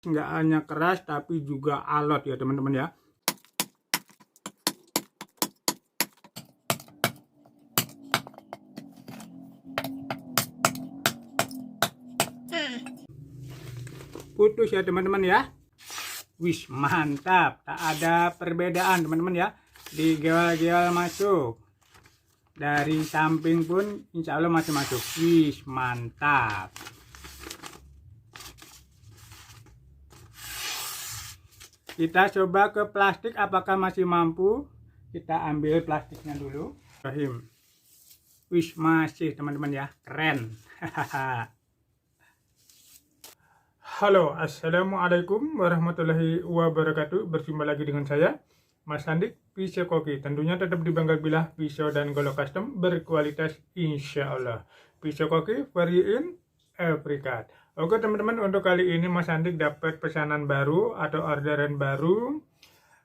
nggak hanya keras tapi juga alot ya teman-teman ya. Putus ya teman-teman ya. Wis mantap, tak ada perbedaan teman-teman ya. Digeol-geol masuk, dari samping pun insya Allah masih masuk. Wis mantap. Kita coba ke plastik apakah masih mampu. Kita ambil plastiknya dulu. Rahim. Wis masih teman-teman ya, keren. Halo, assalamualaikum warahmatullahi wabarakatuh. Berjumpa lagi dengan saya, Mas Andik, pisau koki. Tentunya tetap di Banggal Bilah, pisau dan golok custom berkualitas insya Allah. Pisau koki, vari in every cut. Oke teman-teman, untuk kali ini Mas Andik dapat pesanan baru atau orderan baru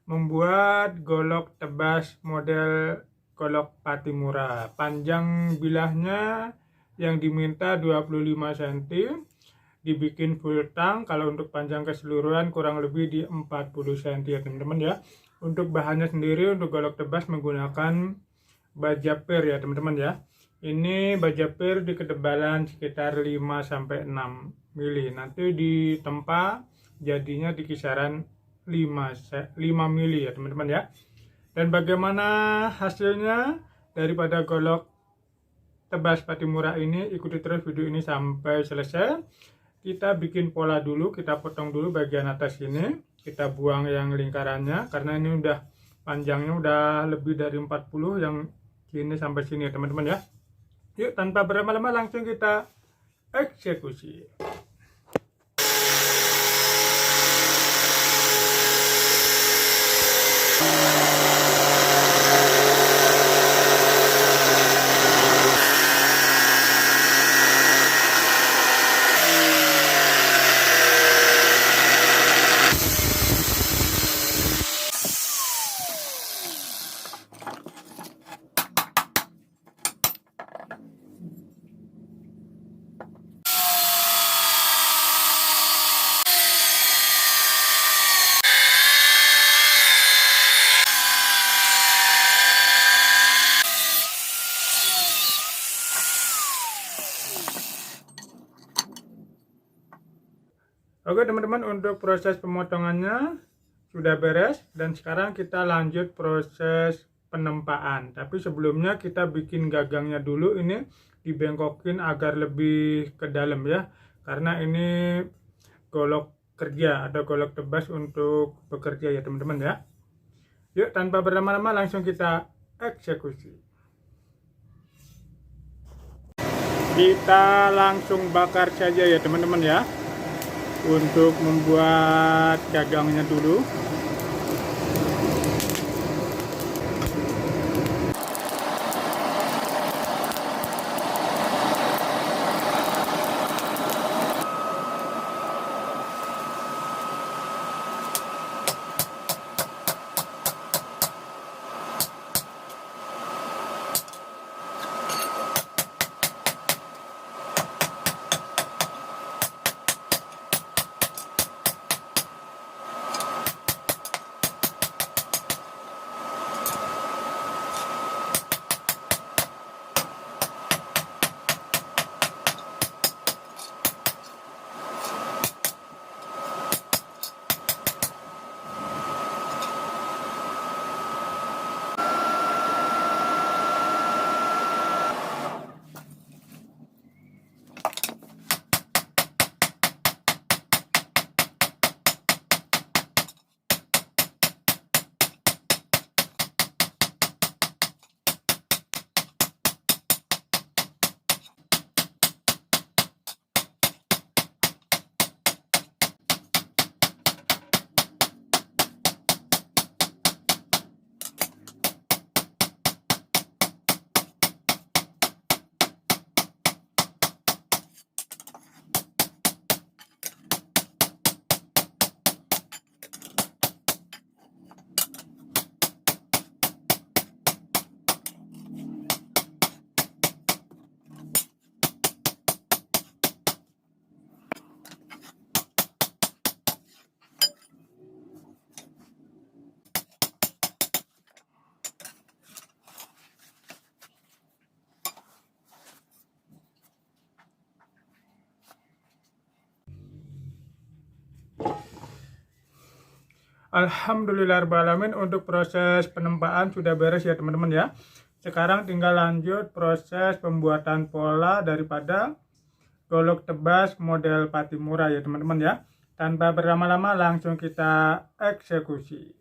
membuat golok tebas model golok Patimura. Panjang bilahnya yang diminta 25 cm, dibikin full tang. Kalau untuk panjang keseluruhan kurang lebih di 40 cm ya teman-teman ya. Untuk bahannya sendiri untuk golok tebas menggunakan baja per ya teman-teman ya. Ini baja per di ketebalan sekitar 5-6 mili. Nanti ditempa jadinya di kisaran 5 mili ya teman-teman ya. Dan bagaimana hasilnya daripada golok tebas Patimura ini, ikuti terus video ini sampai selesai. Kita bikin pola dulu, kita potong dulu bagian atas ini, kita buang yang lingkarannya karena ini udah panjangnya udah lebih dari 40 yang sini sampai sini ya teman-teman ya. Yuk tanpa berlama-lama langsung kita eksekusi. Oke teman-teman, untuk proses pemotongannya sudah beres dan sekarang kita lanjut proses penempaan. Tapi sebelumnya kita bikin gagangnya dulu, ini dibengkokin agar lebih ke dalam ya. Karena ini golok kerja atau golok tebas untuk bekerja ya teman-teman ya. Yuk tanpa berlama-lama langsung kita eksekusi. Kita langsung bakar saja ya teman-teman ya. Untuk membuat gagangnya dulu. Alhamdulillahirrahmanirrahim, untuk proses penempaan sudah beres ya teman-teman ya. Sekarang tinggal lanjut proses pembuatan pola daripada golok tebas model Patimura ya teman-teman ya. Tanpa berlama-lama langsung kita eksekusi.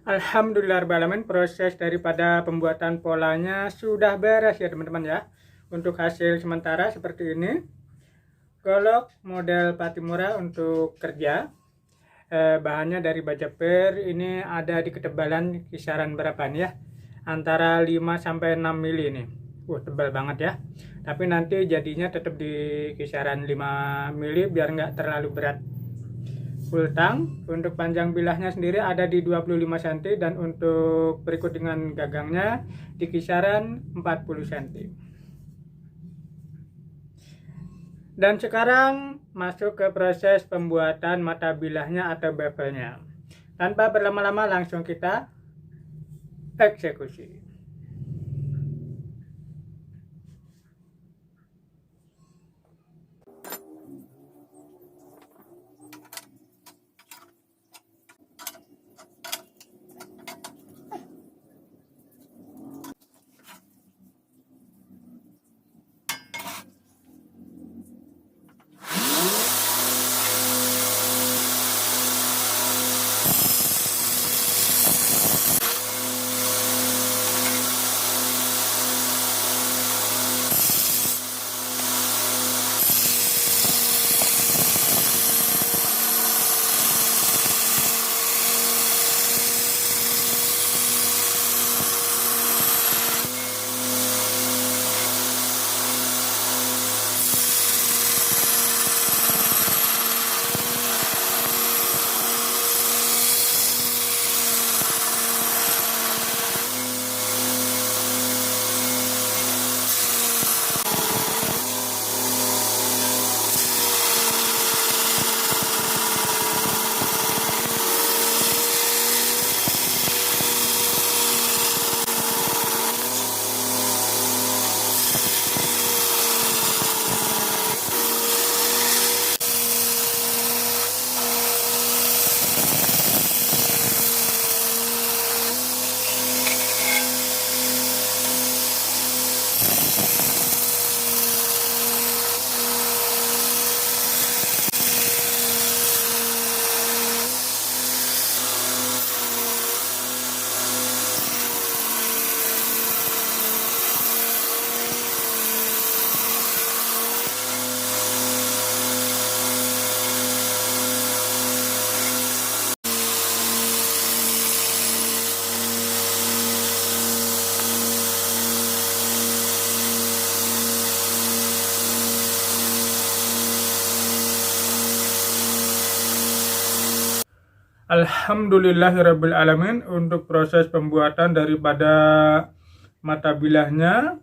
Alhamdulillahirrahmanirrahim, proses daripada pembuatan polanya sudah beres ya teman-teman ya. Untuk hasil sementara seperti ini. Golok model Patimura untuk kerja. Bahannya dari baja per, ini ada di ketebalan kisaran berapa nih ya? Antara 5-6 mili nih. Tebal banget ya. Tapi nanti jadinya tetap di kisaran 5 mili biar nggak terlalu berat. Full tang. Untuk panjang bilahnya sendiri ada di 25 cm dan untuk berikut dengan gagangnya di kisaran 40 cm. Dan sekarang masuk ke proses pembuatan mata bilahnya atau bevelnya. Tanpa berlama-lama langsung kita eksekusi. Alhamdulillahirabbil alamin. Untuk proses pembuatan daripada mata bilahnya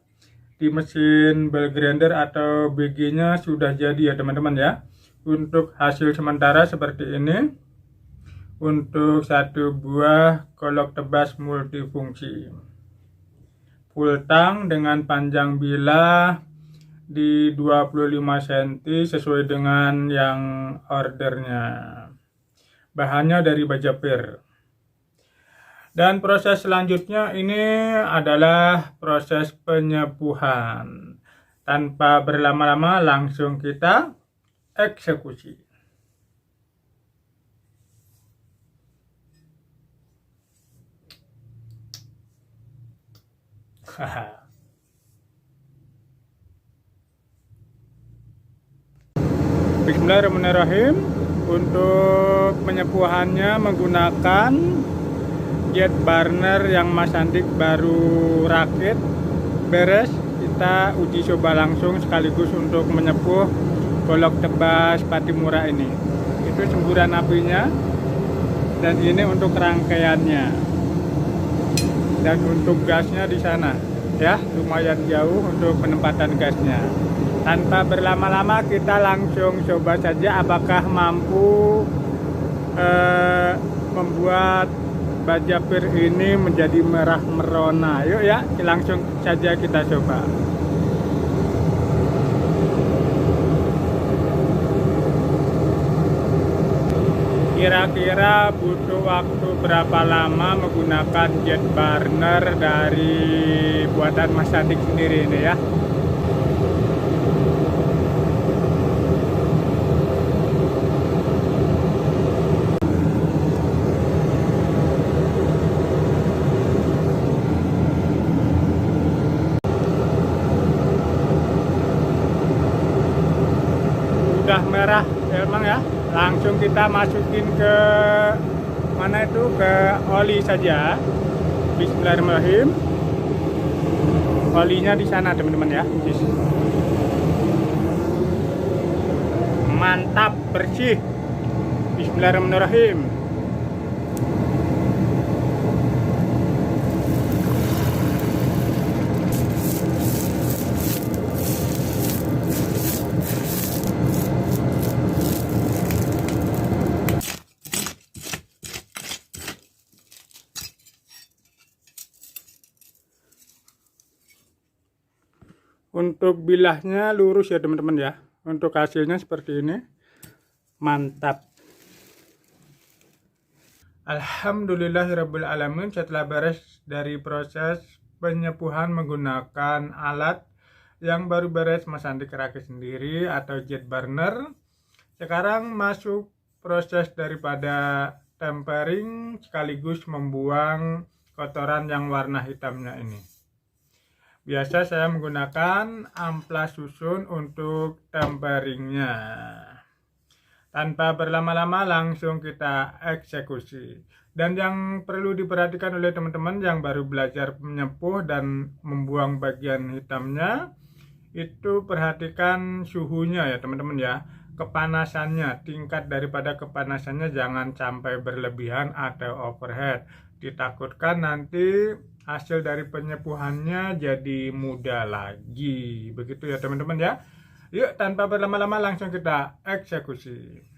di mesin ball grinder atau BG-nya sudah jadi ya teman-teman ya. Untuk hasil sementara seperti ini. Untuk satu buah golok tebas multifungsi full tang dengan panjang bilah di 25 cm sesuai dengan yang ordernya. Bahannya dari baja per. Dan proses selanjutnya ini adalah proses penyepuhan. Tanpa berlama-lama langsung kita eksekusi. Bismillahirrahmanirrahim. Untuk penyepuhannya menggunakan jet burner yang Mas Andik baru rakit beres. Kita uji coba langsung sekaligus untuk menyepuh golok tebas Patimura ini. Itu semburan apinya, dan ini untuk rangkaiannya. Dan untuk gasnya di sana ya, lumayan jauh untuk penempatan gasnya. Tanpa berlama-lama kita langsung coba saja apakah mampu membuat baja per ini menjadi merah merona. Yuk ya, langsung saja kita coba. Kira-kira butuh waktu berapa lama menggunakan jet burner dari buatan Mas Andik sendiri ini ya. Udah merah ya emang ya. Langsung kita masukin ke mana itu, ke oli saja. Bismillahirrahmanirrahim. Olinya di sana teman-teman ya. Mantap, bersih. Bismillahirrahmanirrahim. Untuk bilahnya lurus ya teman-teman ya. Untuk hasilnya seperti ini. Mantap. Alhamdulillahirabbil alamin. Setelah beres dari proses penyepuhan menggunakan alat yang baru beres Mas Andik rakit sendiri atau jet burner, sekarang masuk proses daripada tempering sekaligus membuang kotoran yang warna hitamnya ini. Biasa saya menggunakan amplas susun untuk temperingnya. Tanpa berlama-lama langsung kita eksekusi. Dan yang perlu diperhatikan oleh teman-teman yang baru belajar menyepuh dan membuang bagian hitamnya, itu perhatikan suhunya ya teman-teman ya. Kepanasannya, tingkat daripada kepanasannya jangan sampai berlebihan atau overheat. Ditakutkan nanti hasil dari penyepuhannya jadi muda lagi. Begitu ya teman-teman ya. Yuk tanpa berlama-lama langsung kita eksekusi.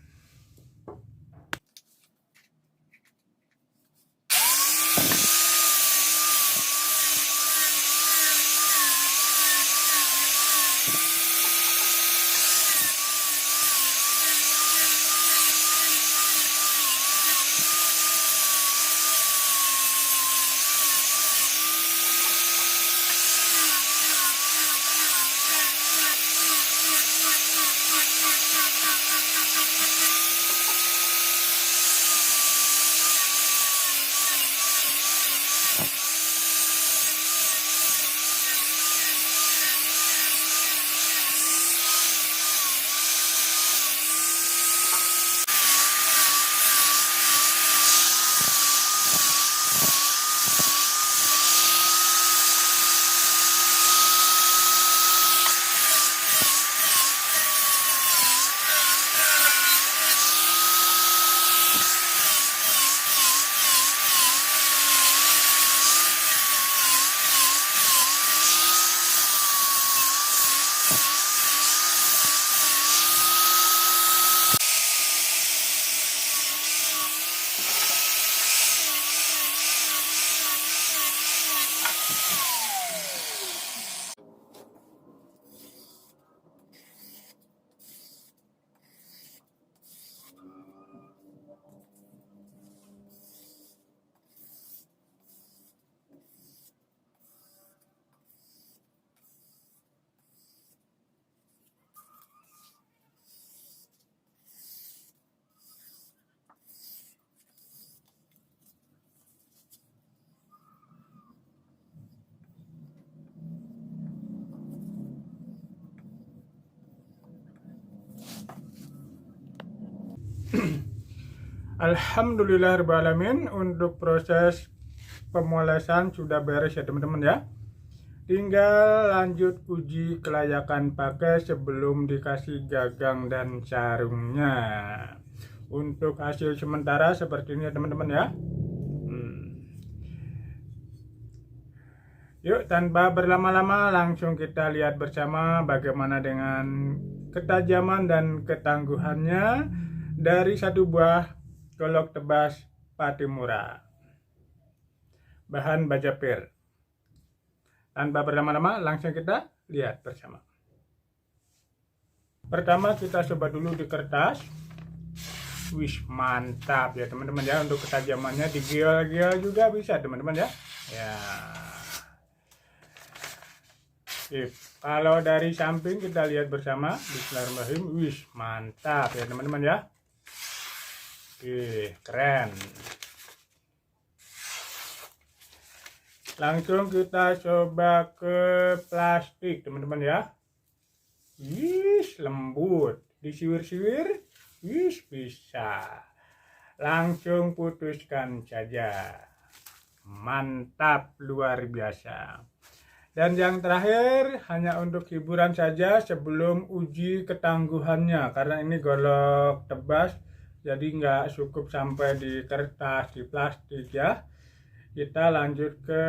Alhamdulillahirrahmanirrahim, untuk proses pemolesan sudah beres ya teman-teman ya. Tinggal lanjut uji kelayakan pakai sebelum dikasih gagang dan sarungnya. Untuk hasil sementara seperti ini ya teman-teman ya. Yuk, tanpa berlama-lama langsung kita lihat bersama bagaimana dengan ketajaman dan ketangguhannya dari satu buah golok tebas Patimura bahan baja pir. Tanpa berlama-lama langsung kita lihat bersama. Pertama kita coba dulu di kertas. Wih, mantap ya teman-teman ya. Untuk ketajamannya digial-gial juga bisa teman-teman ya. Ya. Kalau dari samping kita lihat bersama. Bismillahirrahmanirrahim. Wih, mantap ya teman-teman ya. Keren. Langsung kita coba ke plastik teman-teman ya. Lembut. Disiwir-siwir. Bisa. Langsung putuskan saja. Mantap, luar biasa. Dan yang terakhir hanya untuk hiburan saja sebelum uji ketangguhannya, karena ini golok tebas jadi nggak cukup sampai di kertas, di plastik ya. Kita lanjut ke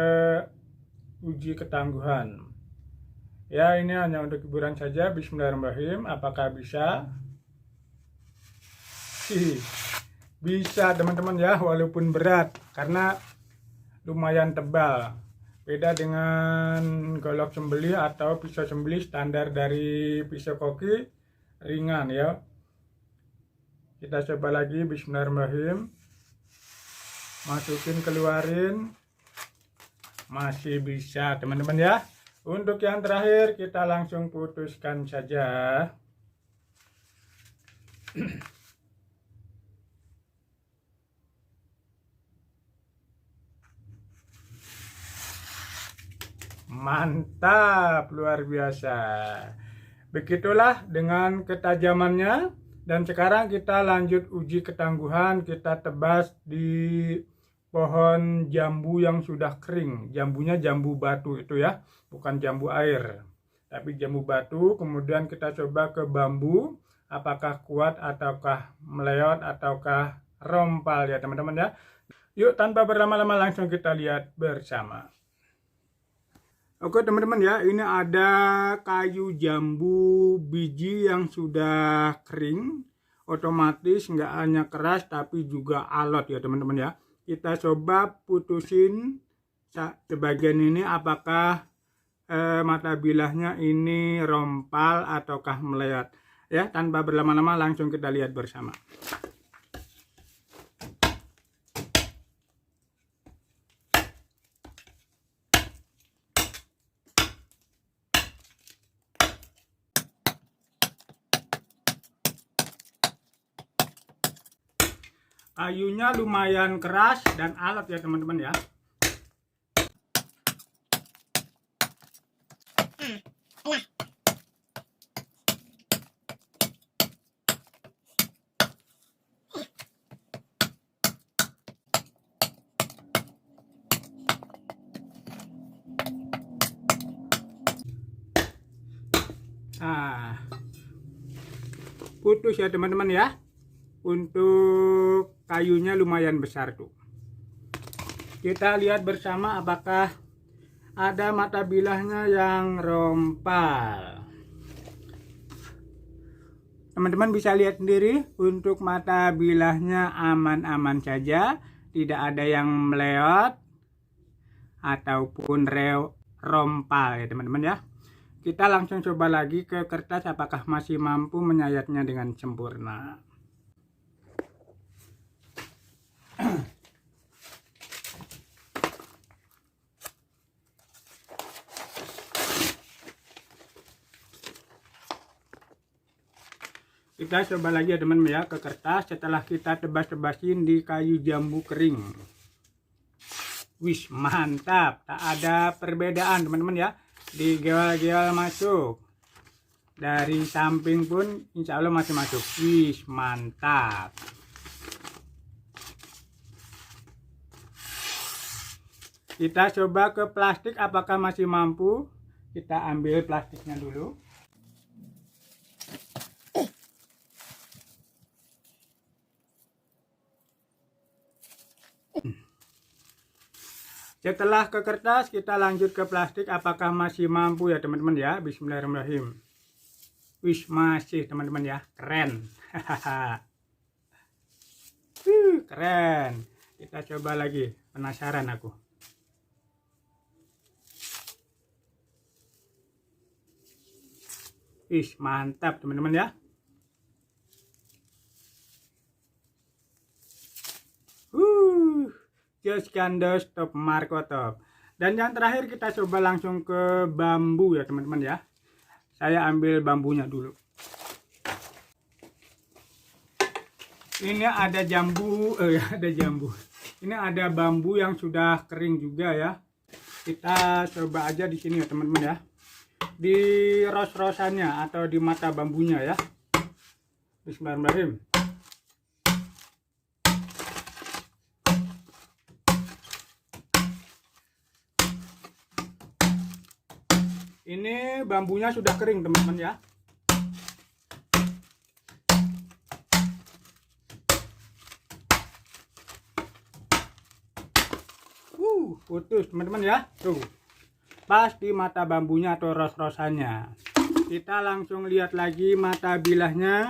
uji ketangguhan ya. Ini hanya untuk hiburan saja. Bismillahirrahmanirrahim. Apakah bisa? Bisa teman-teman ya, walaupun berat karena lumayan tebal. Beda dengan golok sembelih atau pisau sembelih standar dari pisau koki, ringan ya. Kita coba lagi. Bismillahirrahmanirrahim. Masukin, keluarin. Masih bisa teman-teman ya. Untuk yang terakhir kita langsung putuskan saja. Mantap, luar biasa. Begitulah dengan ketajamannya. Dan sekarang kita lanjut uji ketangguhan. Kita tebas di pohon jambu yang sudah kering. Jambunya jambu batu itu ya, bukan jambu air, tapi jambu batu. Kemudian kita coba ke bambu, apakah kuat ataukah meleot ataukah rompal ya teman-teman ya. Yuk, tanpa berlama-lama langsung kita lihat bersama. Oke teman-teman ya, ini ada kayu jambu biji yang sudah kering, otomatis nggak hanya keras tapi juga alot ya teman-teman ya. Kita coba putusin sebagian ini, apakah mata bilahnya ini rompal ataukah meleot ya. Tanpa berlama-lama langsung kita lihat bersama. Kayunya lumayan keras dan alot ya teman-teman ya. Nah, putus ya teman-teman ya. Untuk kayunya lumayan besar tuh. Kita lihat bersama apakah ada mata bilahnya yang rompal. Teman-teman bisa lihat sendiri, untuk mata bilahnya aman-aman saja, tidak ada yang meleot ataupun rompal ya teman-teman ya. Kita langsung coba lagi ke kertas apakah masih mampu menyayatnya dengan sempurna. Kita coba lagi ya teman-teman ya ke kertas setelah kita tebas-tebasin di kayu jambu kering. Wih, mantap, tak ada perbedaan teman-teman ya. Digeol-geol masuk, dari samping pun insya Allah masih masuk. Wih, mantap. Kita coba ke plastik apakah masih mampu. Kita ambil plastiknya dulu. Setelah ke kertas, kita lanjut ke plastik. Apakah masih mampu ya teman-teman ya? Bismillahirrahmanirrahim. Wih, masih teman-teman ya. Keren. Keren. Kita coba lagi. Penasaran aku. Wih, mantap teman-teman ya. Skando Stop Markotop. Dan yang terakhir kita coba langsung ke bambu ya teman-teman ya. Saya ambil bambunya dulu. Ini ada jambu, ada jambu. Ini ada bambu yang sudah kering juga ya. Kita coba aja di sini ya teman-teman ya. Di ros-rosannya atau di mata bambunya ya. Bismillahirrahmanirrahim. Ini bambunya sudah kering teman-teman ya. Putus teman-teman ya. Tuh. Pas di mata bambunya atau ros-rosannya. Kita langsung lihat lagi mata bilahnya.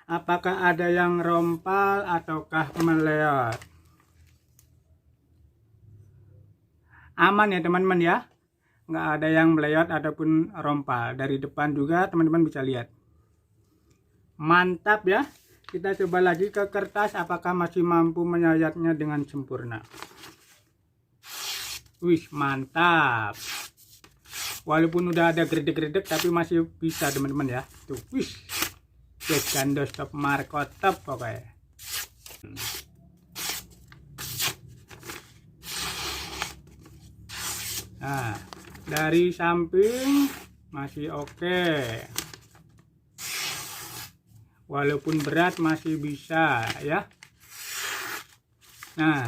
Apakah ada yang rompal ataukah meleot. Aman ya teman-teman ya. Nggak ada yang meleot ataupun rompal. Dari depan juga teman-teman bisa lihat. Mantap ya. Kita coba lagi ke kertas apakah masih mampu menyayatnya dengan sempurna. Wih, mantap. Walaupun udah ada gredek-gredek tapi masih bisa teman-teman ya. Tuh, wih. Skando Stop Markotop pokoknya. Nah, dari samping masih oke. Walaupun berat masih bisa ya. Nah,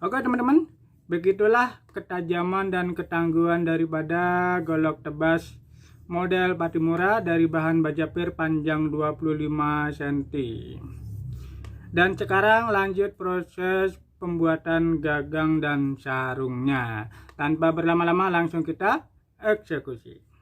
oke teman-teman. Begitulah ketajaman dan ketangguhan daripada golok tebas model Patimura dari bahan baja pir panjang 25 cm. Dan sekarang lanjut proses pembuatan gagang dan sarungnya. Tanpa berlama-lama langsung kita eksekusi.